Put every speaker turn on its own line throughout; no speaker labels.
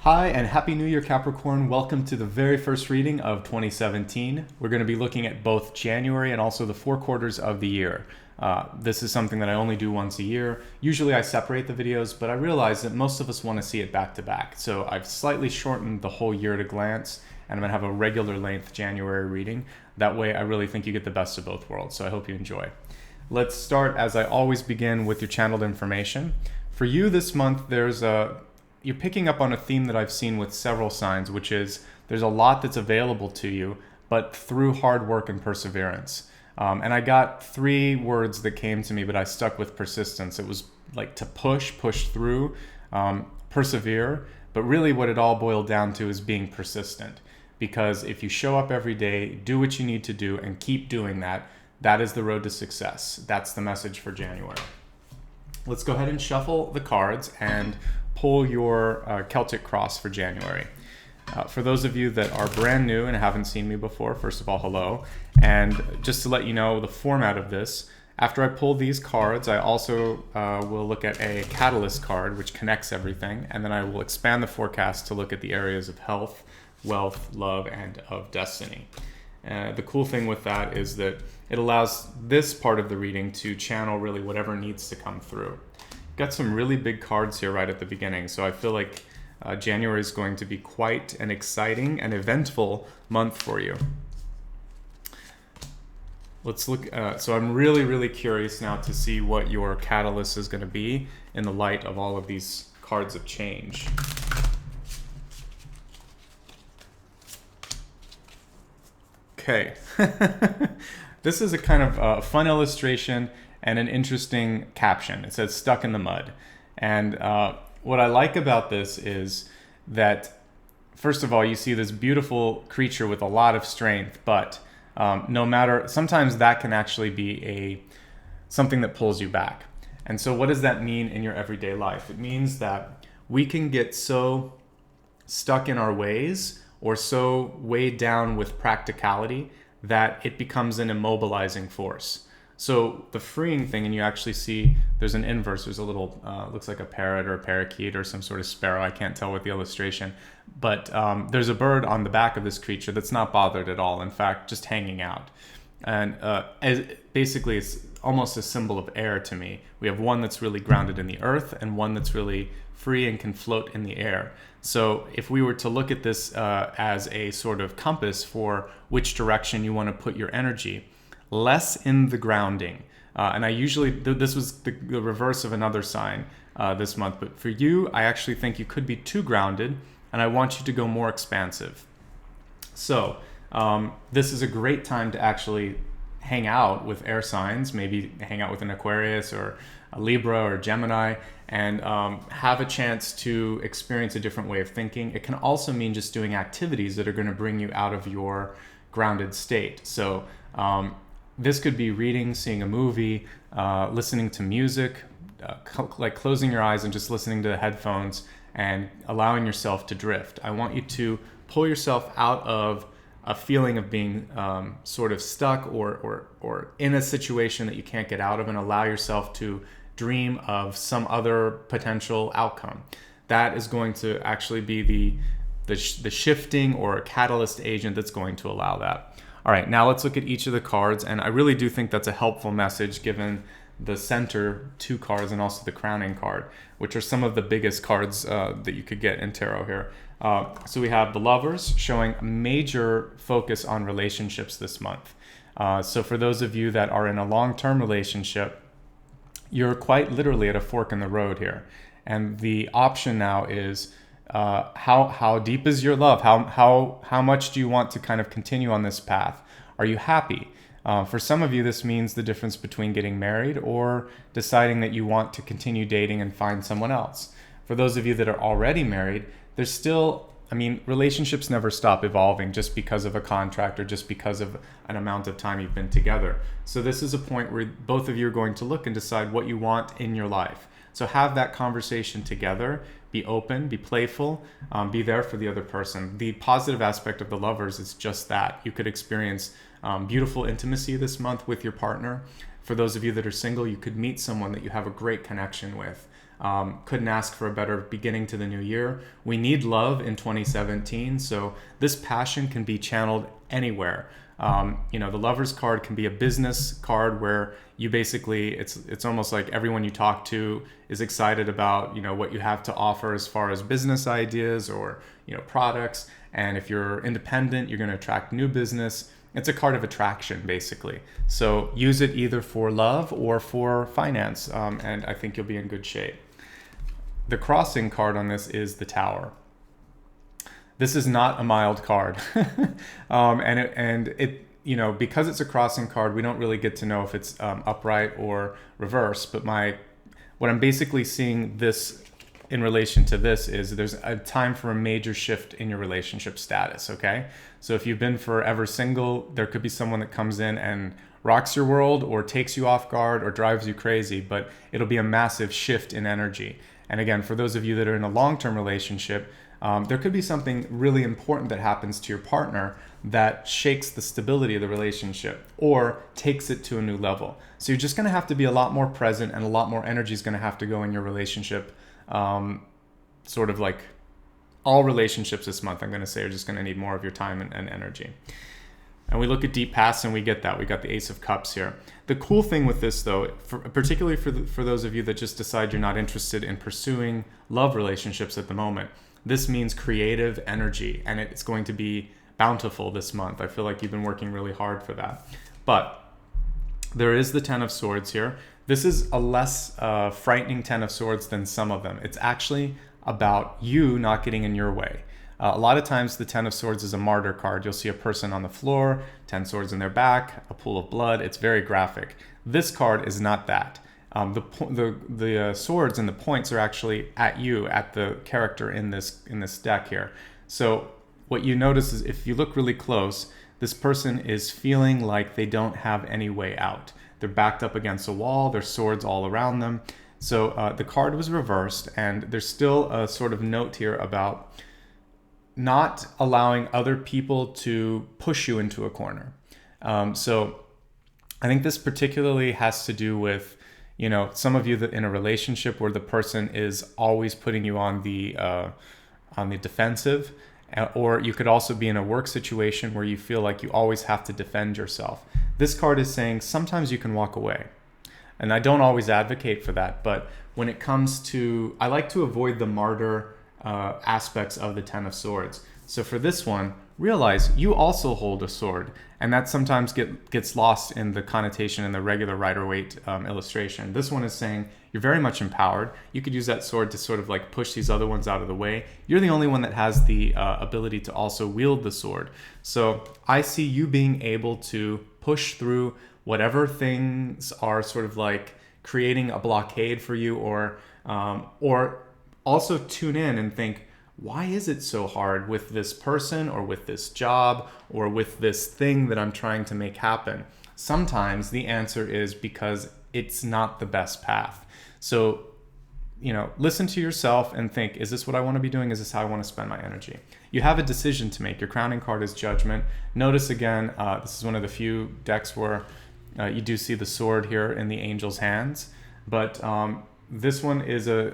Hi and Happy New Year, Capricorn. Welcome to the very first reading of 2017. We're going to be looking at both January and also the 4 quarters of the year. This is something that I only do once a year. Usually I separate the videos, but I realize that most of us want to see it back to back. So I've slightly shortened the whole year at a glance, and I'm going to have a regular length January reading. That way I really think you get the best of both worlds, so I hope you enjoy. Let's start, as I always begin, with your channeled information. For you this month, you're picking up on a theme that I've seen with several signs, which is there's a lot that's available to you, but through hard work and perseverance. And I got 3 words that came to me, but I stuck with persistence. It was like to push through, persevere, but really what it all boiled down to is being persistent. Because if you show up every day, do what you need to do, and keep doing that, that is the road to success. That's the message for January. Let's go ahead and shuffle the cards and pull your Celtic Cross for January. For those of you that are brand new and haven't seen me before, first of all, hello. And just to let you know the format of this, after I pull these cards, I also will look at a catalyst card, which connects everything, and then I will expand the forecast to look at the areas of health, wealth, love, and of destiny. The cool thing with that is that it allows this part of the reading to channel really whatever needs to come through. Got some really big cards here right at the beginning, so I feel like January is going to be quite an exciting and eventful month for you. Let's look. So I'm really curious now to see what your catalyst is going to be in the light of all of these cards of change. Okay, this is a kind of fun illustration and an interesting caption. It says "stuck in the mud." And what I like about this is that, first of all, you see this beautiful creature with a lot of strength, but no matter, sometimes that can actually be something that pulls you back. And so what does that mean in your everyday life? It means that we can get so stuck in our ways or so weighed down with practicality that it becomes an immobilizing force. So the freeing thing, and you actually see there's an inverse, there's a little, looks like a parrot or a parakeet or some sort of sparrow, I can't tell with the illustration, but there's a bird on the back of this creature that's not bothered at all, in fact, just hanging out. And basically it's almost a symbol of air to me. We have one that's really grounded in the earth and one that's really free and can float in the air. So if we were to look at this as a sort of compass for which direction you want to put your energy, less in the grounding. And I usually, this was the reverse of another sign this month, but for you, I actually think you could be too grounded, and I want you to go more expansive. So this is a great time to actually hang out with air signs, maybe hang out with an Aquarius or a Libra or Gemini, and have a chance to experience a different way of thinking. It can also mean just doing activities that are going to bring you out of your grounded state. So this could be reading, seeing a movie, listening to music, like closing your eyes and just listening to the headphones and allowing yourself to drift. I want you to pull yourself out of a feeling of being sort of stuck or in a situation that you can't get out of, and allow yourself to dream of some other potential outcome. That is going to actually be the shifting or a catalyst agent that's going to allow that. All right, now let's look at each of the cards, and I really do think that's a helpful message given the center 2 cards and also the crowning card, which are some of the biggest cards that you could get in tarot here. So we have the Lovers, showing a major focus on relationships this month. So for those of you that are in a long-term relationship, you're quite literally at a fork in the road here. And the option now is how deep is your love? How much do you want to kind of continue on this path? Are you happy? For some of you, this means the difference between getting married or deciding that you want to continue dating and find someone else. For those of you that are already married, there's still, relationships never stop evolving just because of a contract or just because of an amount of time you've been together. So this is a point where both of you are going to look and decide what you want in your life. So have that conversation together, be open, be playful, be there for the other person. The positive aspect of the Lovers is just that. You could experience beautiful intimacy this month with your partner. For those of you that are single, you could meet someone that you have a great connection with. Couldn't ask for a better beginning to the new year. We need love in 2017, so this passion can be channeled anywhere. The Lover's card can be a business card where you basically, it's almost like everyone you talk to is excited about, what you have to offer as far as business ideas or, products. And if you're independent, you're going to attract new business. It's a card of attraction, basically. So use it either for love or for finance, and I think you'll be in good shape. The crossing card on this is the Tower. This is not a mild card, and it because it's a crossing card, we don't really get to know if it's upright or reverse. But what I'm basically seeing this in relation to this is there's a time for a major shift in your relationship status. Okay, so if you've been forever single, there could be someone that comes in and rocks your world or takes you off guard or drives you crazy, but it'll be a massive shift in energy. And again, for those of you that are in a long-term relationship, there could be something really important that happens to your partner that shakes the stability of the relationship or takes it to a new level. So you're just going to have to be a lot more present, and a lot more energy is going to have to go in your relationship. Sort of like all relationships this month, I'm going to say, are just going to need more of your time and energy. And we look at deep past and we get that. We got the Ace of Cups here. The cool thing with this, though, particularly for those of you that just decide you're not interested in pursuing love relationships at the moment, this means creative energy, and it's going to be bountiful this month. I feel like you've been working really hard for that. But there is the Ten of Swords here. This is a less frightening Ten of Swords than some of them. It's actually about you not getting in your way. A lot of times the Ten of Swords is a martyr card. You'll see a person on the floor, 10 swords in their back, a pool of blood. It's very graphic. This card is not that. The swords and the points are actually at you, at the character in this deck here. So what you notice is if you look really close, this person is feeling like they don't have any way out. They're backed up against a wall. There's swords all around them. So the card was reversed, and there's still a sort of note here about not allowing other people to push you into a corner. So I think this particularly has to do with, some of you that in a relationship where the person is always putting you on the defensive, or you could also be in a work situation where you feel like you always have to defend yourself. This card is saying sometimes you can walk away. And I don't always advocate for that, but when it comes to, I like to avoid the martyr aspects of the Ten of Swords. So for this one, realize you also hold a sword, and that sometimes gets lost in the connotation in the regular Rider-Waite illustration. This one is saying you're very much empowered. You could use that sword to sort of like push these other ones out of the way. You're the only one that has the ability to also wield the sword. So I see you being able to push through whatever things are sort of like creating a blockade for you, or also tune in and think, why is it so hard with this person or with this job or with this thing that I'm trying to make happen? Sometimes the answer is because it's not the best path. So, listen to yourself and think, is this what I want to be doing? Is this how I want to spend my energy? You have a decision to make. Your crowning card is Judgment. Notice again, this is one of the few decks where you do see the sword here in the angel's hands, but this one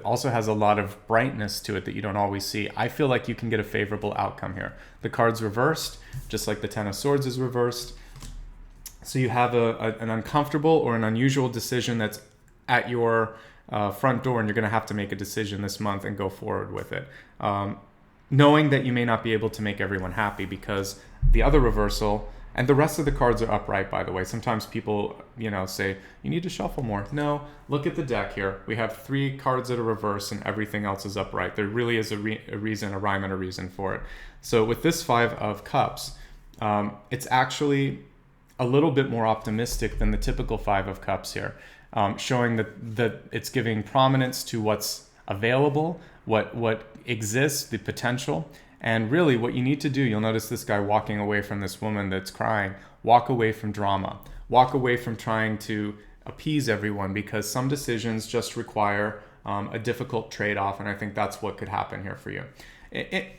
also has a lot of brightness to it that you don't always see. I feel like you can get a favorable outcome here. The card's reversed, just like the Ten of Swords is reversed. So you have an uncomfortable or an unusual decision that's at your front door, and you're going to have to make a decision this month and go forward with it. Knowing that you may not be able to make everyone happy, because the other reversal, and the rest of the cards are upright, by the way. Sometimes people, say, you need to shuffle more. No, look at the deck here. We have 3 cards that are reversed and everything else is upright. There really is a reason, a rhyme and a reason for it. So with this 5 of Cups, it's actually a little bit more optimistic than the typical 5 of Cups here, showing that it's giving prominence to what's available, what exists, the potential. And really what you need to do, you'll notice this guy walking away from this woman that's crying. Walk away from drama. Walk away from trying to appease everyone, because some decisions just require a difficult trade-off, and I think that's what could happen here for you.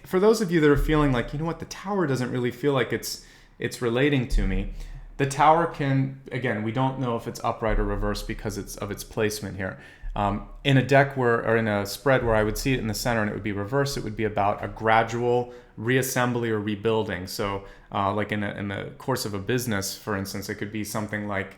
For those of you that are feeling like, the Tower doesn't really feel like it's relating to me, the Tower can, again, we don't know if it's upright or reversed because of its placement here. In a deck or in a spread where I would see it in the center and it would be reversed, it would be about a gradual reassembly or rebuilding. So like in the course of a business, for instance, it could be something like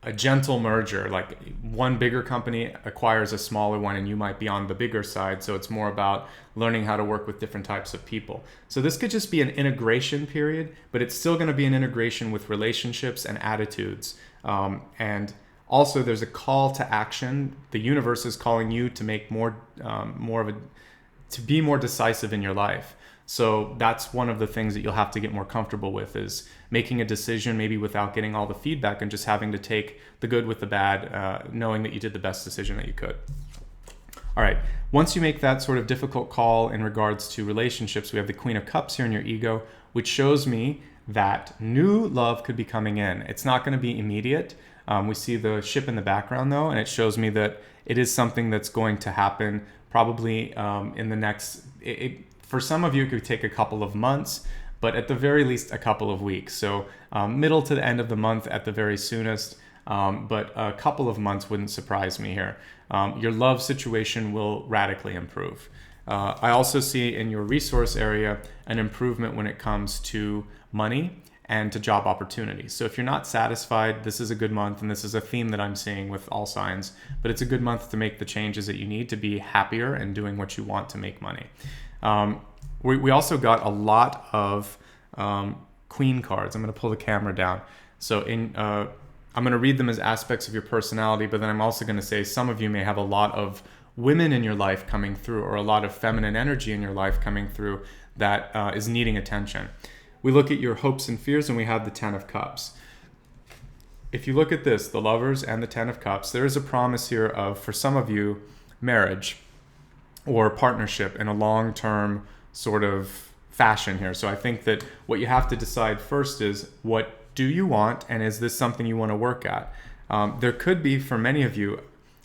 a gentle merger, like one bigger company acquires a smaller one and you might be on the bigger side. So it's more about learning how to work with different types of people. So this could just be an integration period, but it's still going to be an integration with relationships and attitudes. And also there's a call to action. The universe is calling you to make to be more decisive in your life. So that's one of the things that you'll have to get more comfortable with, is making a decision maybe without getting all the feedback and just having to take the good with the bad, knowing that you did the best decision that you could. All right, once you make that sort of difficult call in regards to relationships, we have the Queen of Cups here in your ego, which shows me that new love could be coming in. It's not going to be immediate. We see the ship in the background though, and it shows me that it is something that's going to happen probably in the next, for some of you, it could take a couple of months, but at the very least a couple of weeks. So middle to the end of the month at the very soonest, but a couple of months wouldn't surprise me here. Your love situation will radically improve. I also see in your resource area an improvement when it comes to money and to job opportunities. So if you're not satisfied, this is a good month, and this is a theme that I'm seeing with all signs, but it's a good month to make the changes that you need to be happier and doing what you want to make money. We also got a lot of Queen cards. I'm going to pull the camera down. So I'm going to read them as aspects of your personality, but then I'm also going to say some of you may have a lot of women in your life coming through, or a lot of feminine energy in your life coming through that is needing attention. We look at your hopes and fears, and we have the Ten of Cups. If you look at this, the Lovers and the Ten of Cups, there is a promise here of, for some of you, marriage or partnership in a long-term sort of fashion here. So I think that what you have to decide first is, what do you want, and is this something you want to work at? There could be, for many of you,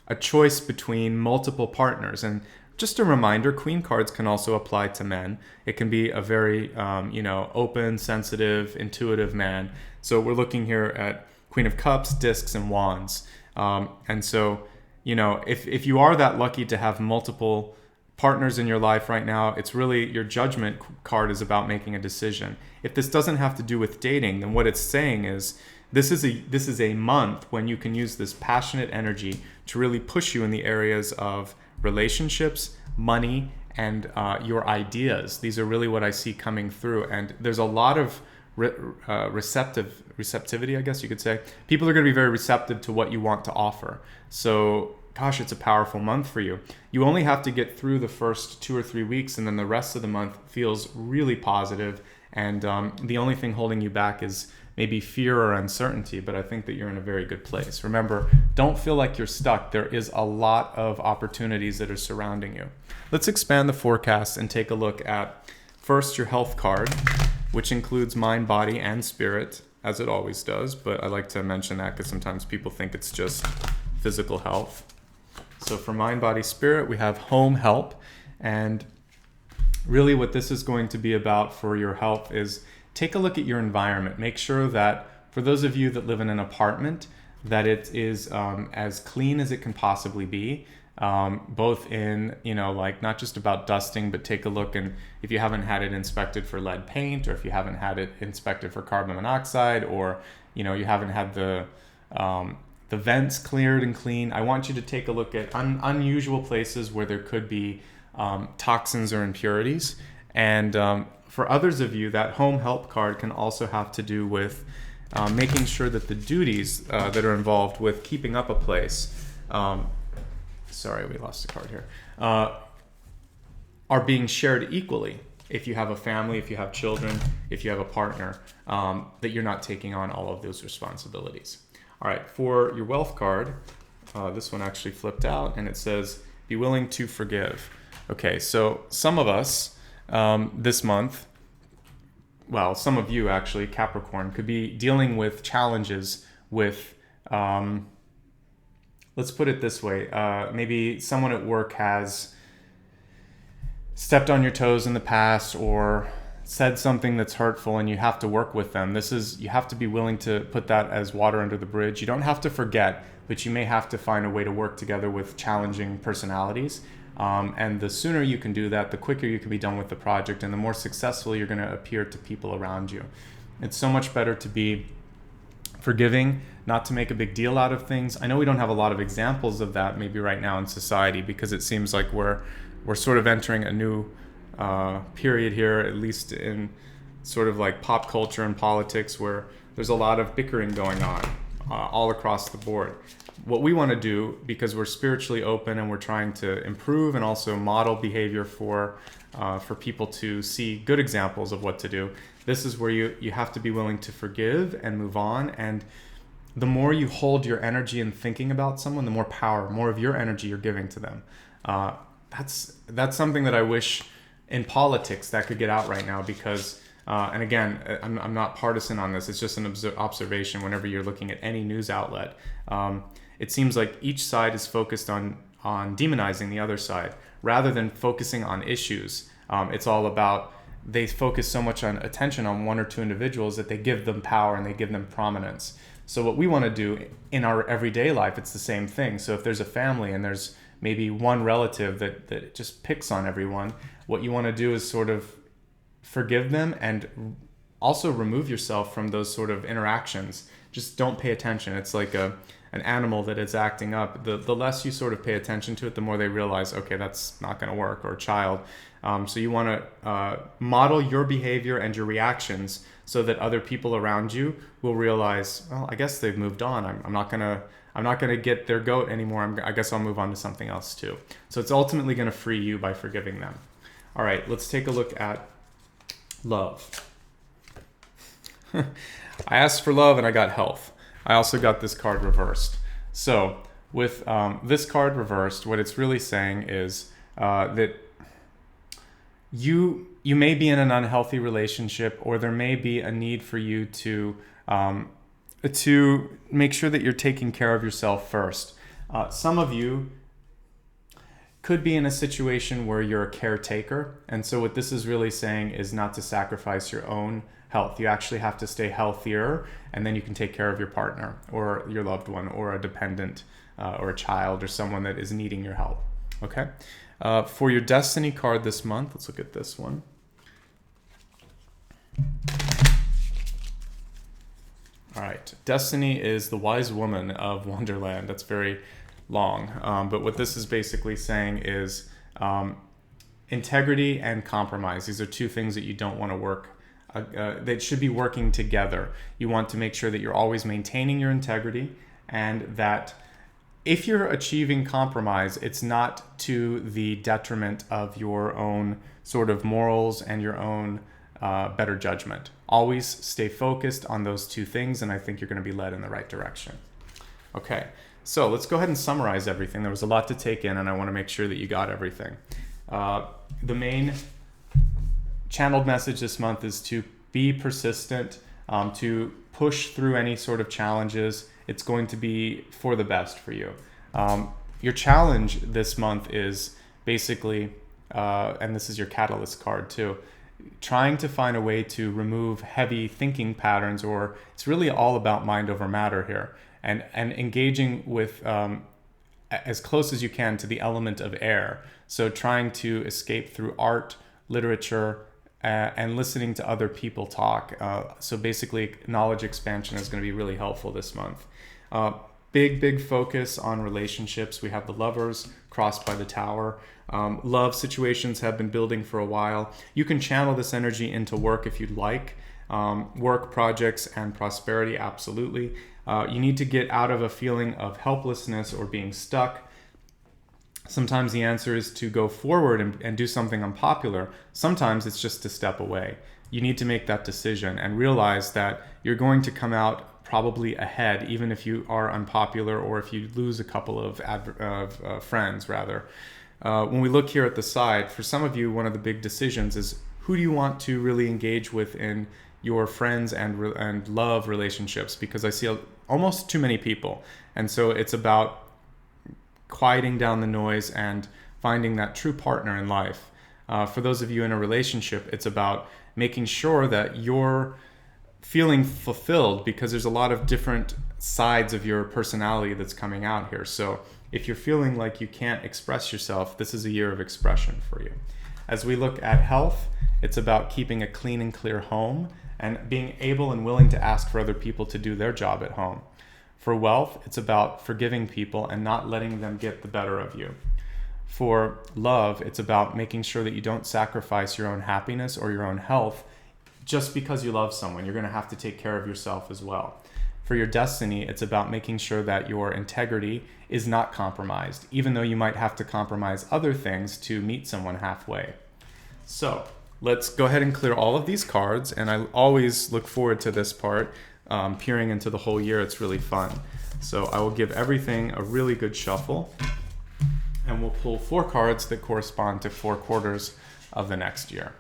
a choice between multiple partners. And just a reminder, Queen cards can also apply to men. It can be a very, open, sensitive, intuitive man. So we're looking here at Queen of Cups, Discs, and Wands. And so, if you are that lucky to have multiple partners in your life right now, it's really, your Judgment card is about making a decision. If this doesn't have to do with dating, then what it's saying is, this is a month when you can use this passionate energy to really push you in the areas of relationships, money, and your ideas. These are really what I see coming through. And there's a lot of receptivity, I guess you could say. People are going to be very receptive to what you want to offer. So, gosh, it's a powerful month for you. You only have to get through the first 2 or 3 weeks, and then the rest of the month feels really positive. And the only thing holding you back is maybe fear or uncertainty, but I think that you're in a very good place. Remember, don't feel like you're stuck. There is a lot of opportunities that are surrounding you. Let's expand the forecast and take a look at, first, your health card, which includes mind, body, and spirit, as it always does, but I like to mention that because sometimes people think it's just physical health. So for mind, body, spirit, we have home help, and really what this is going to be about for your health is, take a look at your environment. Make sure that, for those of you that live in an apartment, that it is as clean as it can possibly be. Both in, not just about dusting, but take a look, and if you haven't had it inspected for lead paint, or if you haven't had it inspected for carbon monoxide, or, you haven't had the vents cleared and clean, I want you to take a look at unusual places where there could be toxins or impurities. And for others of you, that home help card can also have to do with making sure that the duties that are involved with keeping up a place, sorry, we lost a card here, are being shared equally. If you have a family, if you have children, if you have a partner, that you're not taking on all of those responsibilities. All right, for your wealth card, this one actually flipped out, and it says, be willing to forgive. Okay, so some of us, this month, well, some of you actually, Capricorn, could be dealing with challenges with, let's put it this way, maybe someone at work has stepped on your toes in the past, or said something that's hurtful and you have to work with them. You have to be willing to put that as water under the bridge. You don't have to forget, but you may have to find a way to work together with challenging personalities. And the sooner you can do that, the quicker you can be done with the project, and the more successful you're going to appear to people around you. It's so much better to be forgiving, not to make a big deal out of things. I know we don't have a lot of examples of that maybe right now in society, because it seems like we're sort of entering a new period here, at least in sort of like pop culture and politics, where there's a lot of bickering going on all across the board. What we want to do, because we're spiritually open and we're trying to improve and also model behavior for people to see good examples of what to do, this is where you have to be willing to forgive and move on. And the more you hold your energy in thinking about someone, the more power, more of your energy you're giving to them. That's something that I wish in politics that could get out right now, because and again, I'm not partisan on this. It's just an observation. Whenever you're looking at any news outlet, it seems like each side is focused on demonizing the other side rather than focusing on issues. It's all about, they focus so much on attention on one or two individuals that they give them power and they give them prominence. So what we want to do in our everyday life, it's the same thing. So if there's a family and there's maybe one relative that just picks on everyone, what you want to do is sort of forgive them and also remove yourself from those sort of interactions. Just don't pay attention. It's like an animal that is acting up. The less you sort of pay attention to it, the more they realize, okay, that's not going to work, or a child. So you want to model your behavior and your reactions so that other people around you will realize, well, I guess they've moved on. I'm not gonna get their goat anymore. I guess I'll move on to something else too. So it's ultimately going to free you by forgiving them. All right, let's take a look at love. I asked for love and I got health. I also got this card reversed. So with this card reversed, what it's really saying is that you may be in an unhealthy relationship, or there may be a need for you to make sure that you're taking care of yourself first. Some of you could be in a situation where you're a caretaker. And so what this is really saying is not to sacrifice your own health. You actually have to stay healthier, and then you can take care of your partner or your loved one or a dependent or a child or someone that is needing your help. Okay? For your destiny card this month, let's look at this one. All right. Destiny is the wise woman of Wonderland. That's very long. But what this is basically saying is integrity and compromise. These are two things that you don't want to work. That should be working together. You want to make sure that you're always maintaining your integrity, and that if you're achieving compromise, it's not to the detriment of your own sort of morals and your own better judgment. Always stay focused on those two things, and I think you're going to be led in the right direction. Okay, so let's go ahead and summarize everything. There was a lot to take in, and I want to make sure that you got everything. The main channeled message this month is to be persistent, to push through any sort of challenges. It's going to be for the best for you. Your challenge this month is basically, and this is your catalyst card too, trying to find a way to remove heavy thinking patterns, or it's really all about mind over matter here, and engaging with as close as you can to the element of air. So trying to escape through art, literature, and listening to other people talk. So basically, knowledge expansion is going to be really helpful this month. Big focus on relationships. We have the Lovers crossed by the Tower. Love situations have been building for a while. You can channel this energy into work if you'd like. Work, projects, and prosperity, absolutely. You need to get out of a feeling of helplessness or being stuck. Sometimes the answer is to go forward and do something unpopular. Sometimes it's just to step away. You need to make that decision and realize that you're going to come out probably ahead, even if you are unpopular or if you lose a couple of friends, rather. When we look here at the side, for some of you, one of the big decisions is who do you want to really engage with in your friends and love relationships, because I see almost too many people. And so it's about quieting down the noise and finding that true partner in life. For those of you in a relationship, it's about making sure that you're feeling fulfilled, because there's a lot of different sides of your personality that's coming out here. So if you're feeling like you can't express yourself, this is a year of expression for you. As we look at health, it's about keeping a clean and clear home and being able and willing to ask for other people to do their job at home. For wealth, it's about forgiving people and not letting them get the better of you. For love, it's about making sure that you don't sacrifice your own happiness or your own health just because you love someone. You're going to have to take care of yourself as well. For your destiny, it's about making sure that your integrity is not compromised, even though you might have to compromise other things to meet someone halfway. So let's go ahead and clear all of these cards, and I always look forward to this part, peering into the whole year. It's really fun. So I will give everything a really good shuffle, and we'll pull 4 cards that correspond to 4 quarters of the next year.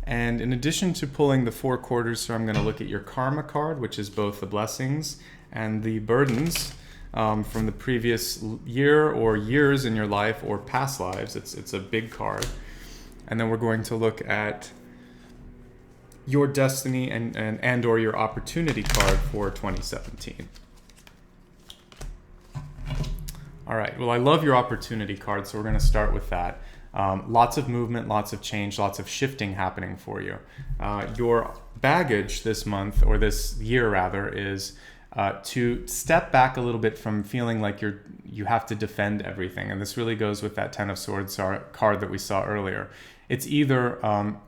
And in addition to pulling the 4 quarters, so I'm going to look at your karma card, which is both the blessings and the burdens from the previous year or years in your life or past lives. It's a big card. And then we're going to look at your destiny and or your opportunity card for 2017. All right, well, I love your opportunity card, so we're going to start with that. Lots of movement, lots of change, lots of shifting happening for you. Your baggage this month, or this year rather, is to step back a little bit from feeling like you have to defend everything. And this really goes with that Ten of Swords card that we saw earlier. It's either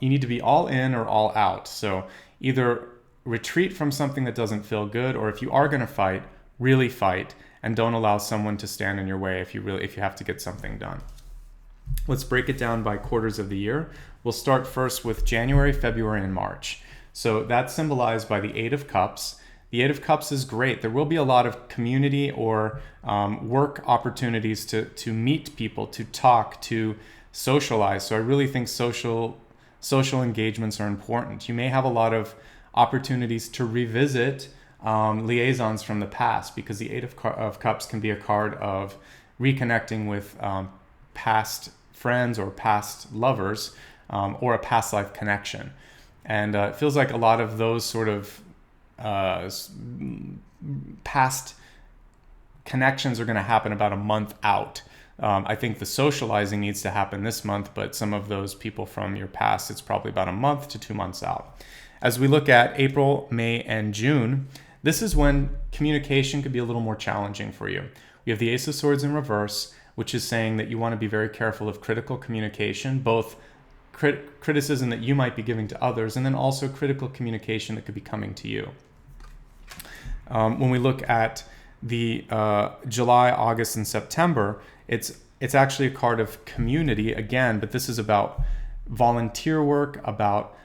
you need to be all in or all out. So either retreat from something that doesn't feel good, or if you are going to fight, really fight, and don't allow someone to stand in your way if you have to get something done. Let's break it down by quarters of the year. We'll start first with January, February, and March. So that's symbolized by the 8 of Cups. The 8 of Cups is great. There will be a lot of community or work opportunities to meet people, to talk, to socialize. So I really think social engagements are important. You may have a lot of opportunities to revisit liaisons from the past, because the 8 of Cups can be a card of reconnecting with past friends or past lovers, or a past life connection. And it feels like a lot of those sort of past connections are going to happen about a month out. I think the socializing needs to happen this month, but some of those people from your past, it's probably about a month to 2 months out. As we look at April, May, and June, this is when communication could be a little more challenging for you. We have the Ace of Swords in reverse, which is saying that you want to be very careful of critical communication, both criticism that you might be giving to others, and then also critical communication that could be coming to you. When we look at the July, August, and September, it's actually a card of community again, but this is about volunteer work, about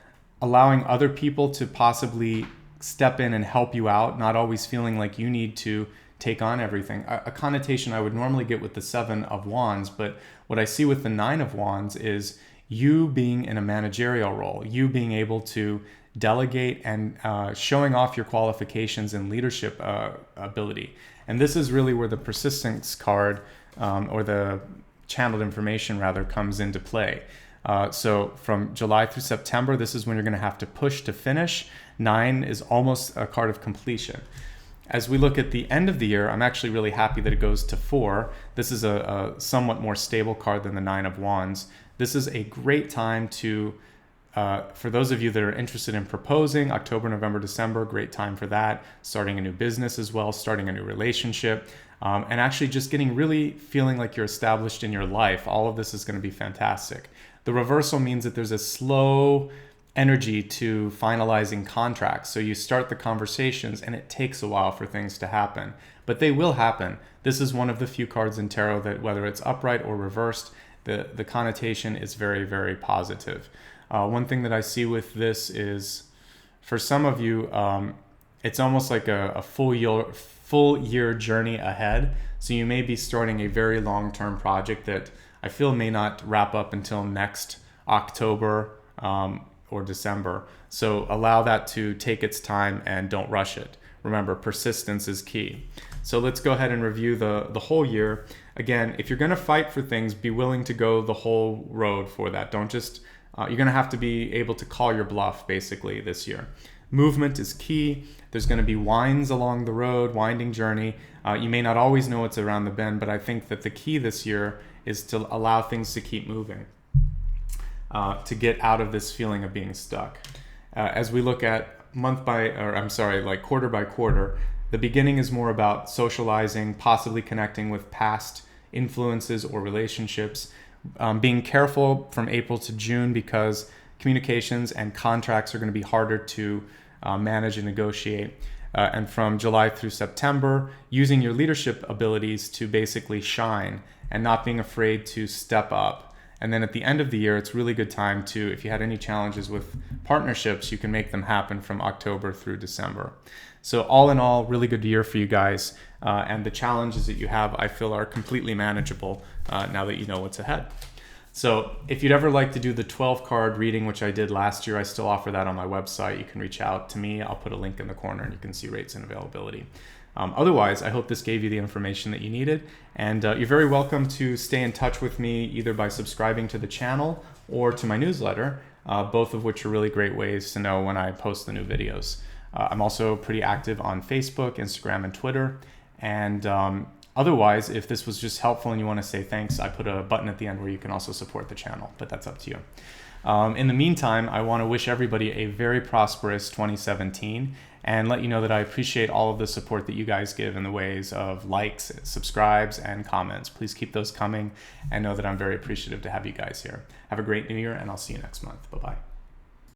allowing other people to possibly step in and help you out, not always feeling like you need to take on everything. A connotation I would normally get with the 7 of Wands, but what I see with the 9 of Wands is you being in a managerial role, you being able to delegate and showing off your qualifications and leadership ability. And this is really where the persistence card, or the channeled information rather, comes into play. So from July through September, this is when you're going to have to push to finish. 9 is almost a card of completion. As we look at the end of the year, I'm actually really happy that it goes to 4. This is a somewhat more stable card than the 9 of Wands. This is a great time to, for those of you that are interested in proposing, October, November, December, great time for that. Starting a new business as well, starting a new relationship, and actually just getting really feeling like you're established in your life. All of this is going to be fantastic. The reversal means that there's a slow energy to finalizing contracts. So you start the conversations and it takes a while for things to happen. but they will happen. This is one of the few cards in tarot that, whether it's upright or reversed, the connotation is very, very positive. One thing that I see with this is, for some of you, it's almost like a full year journey ahead. So you may be starting a very long-term project that I feel may not wrap up until next October or December. So allow that to take its time and don't rush it. Remember, persistence is key. So let's go ahead and review the whole year. Again, if you're going to fight for things, be willing to go the whole road for that. Don't just, you're going to have to be able to call your bluff basically this year. Movement is key. There's going to be winds along the road, winding journey. You may not always know what's around the bend, but I think that the key this year is to allow things to keep moving, to get out of this feeling of being stuck. As we look at quarter by quarter, the beginning is more about socializing, possibly connecting with past influences or relationships, being careful from April to June because communications and contracts are going to be harder to manage and negotiate. And from July through September, using your leadership abilities to basically shine and not being afraid to step up. And then at the end of the year, it's really good time to, if you had any challenges with partnerships, you can make them happen from October through December. So all in all, really good year for you guys. And the challenges that you have, I feel, are completely manageable now that you know what's ahead. So if you'd ever like to do the 12 card reading, which I did last year, I still offer that on my website. You can reach out to me. I'll put a link in the corner and you can see rates and availability. Otherwise, I hope this gave you the information that you needed. And you're very welcome to stay in touch with me either by subscribing to the channel or to my newsletter, both of which are really great ways to know when I post the new videos. I'm also pretty active on Facebook, Instagram, and Twitter. And otherwise, if this was just helpful and you want to say thanks, I put a button at the end where you can also support the channel, but that's up to you. In the meantime, I want to wish everybody a very prosperous 2017 and let you know that I appreciate all of the support that you guys give in the ways of likes, subscribes, and comments. Please keep those coming and know that I'm very appreciative to have you guys here. Have a great new year, and I'll see you next month. Bye-bye.